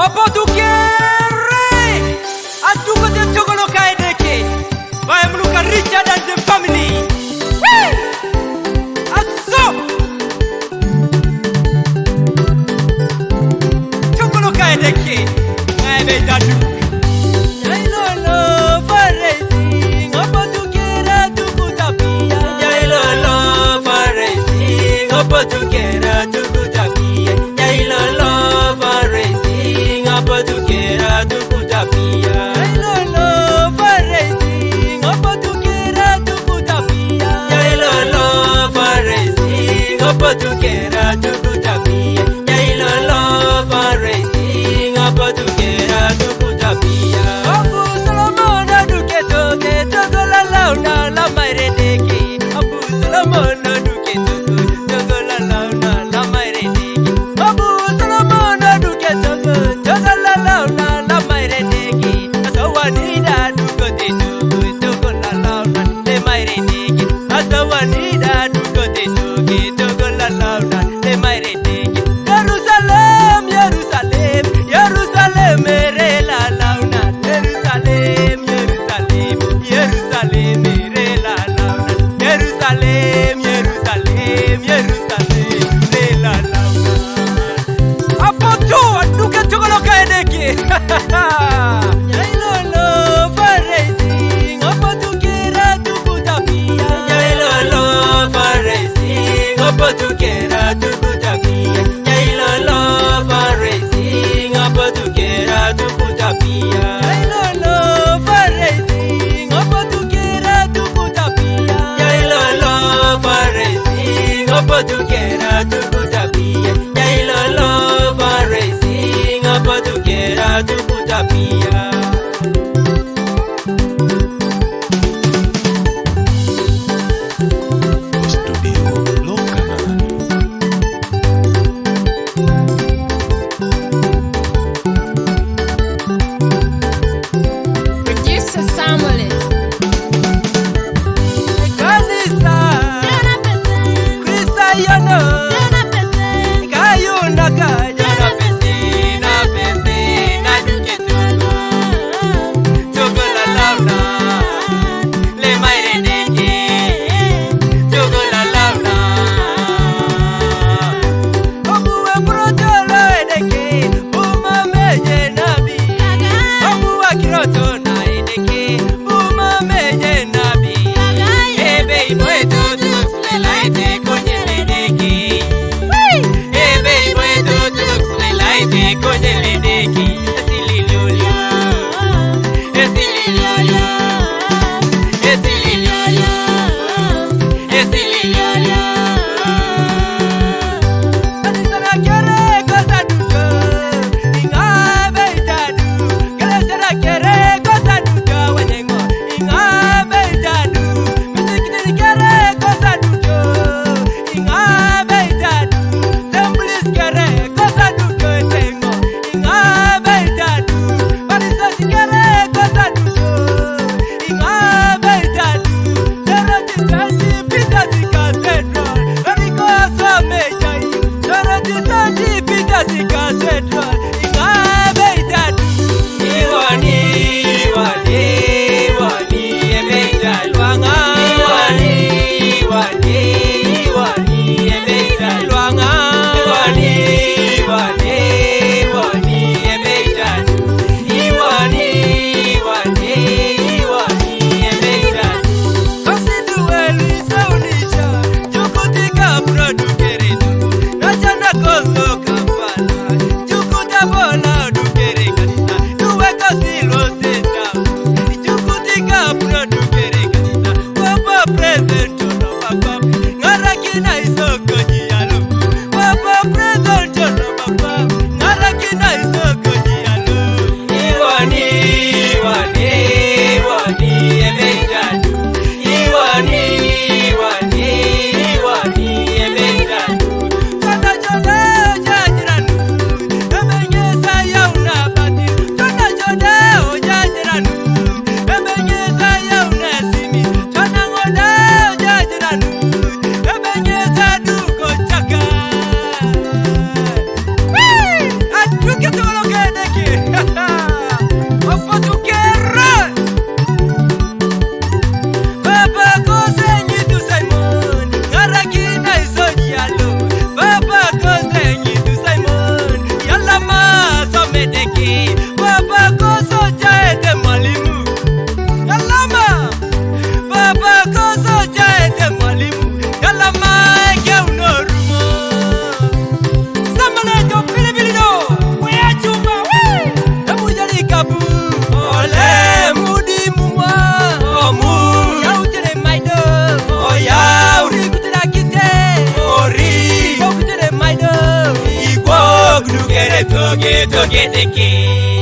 Opo tukere atuko te tokolo kaedeke by Mluka Richard and the family. Aso tokolo kaedeke ngabe dadu jailolo faresi opo tukere tukutapia jailolo faresi opo tukere tukutapia jailolo faresi opo tukere tukutapia jailolo faresi opo tukere tukutapia jailolo faresi opo tukere tukutapia jailolo faresi opo tukere tukutapia Abu Solomon aduketo ke togola launa la mairendeke Abu Solomon aduketo togola launa la mairendeke Abu Solomon aduketo togola launa la mairendeke Asawanida dukote togola launa le mairendeke Asawanida dukote togola launa le mairendeke Jerusalem Jerusalem Jerusalem merela launa Jerusalem Jerusalem Jerusalem merela launa Jerusalem Jerusalem Jerusalem merela launa Apoto aduke tokolo kaedeke Jailolo faresi apoto kera tukutapia Jailolo faresi apoto kera tukutapia Jailolo faresi apoto kera tukutapia Jailolo faresi apoto kera tukutapia Jailolo faresi apoto kera tukutapia Jailolo faresi apoto kera tukutapia Studio Lokanani. Producer Samuelis. Kanisa Krista yono Kayuna kajana pesi na duketu Togola launa le mairendeke Togola launa Obuwe protolo edeke Buma meje nabi Obuwa kiroto na edeke Buma meje nabi Ebe iboeto tuksle laite konye ledeke Ebe iboeto tuksle laite konye ledeke Esililulio Esililulio Esililulio Esililulio Adisana kere kosa duko Ingabe itadu Kalesana kere kosa duko Wenengo Ingabe itadu Misikini kere kosa duko Ingabe itadu Semblis kere kosa duko Tengo Ingabe itadu Barisasi kere kosa duko Ingabe itadu Serati sanji pita sika central Eriko asomejai Serati sanji pita sika central Ingabe itadu Iwani, Iwani, Iwani, Emeita Luanga Iwani, Iwani, Iwani, Emeita Luanga Iwani, Iwani, Iwani, Emeita Iwani, Iwani, Iwani, Emeita Kosidueli saunisha Jukutika produkeredu Nachana kozo kampala Jukuta Togedeke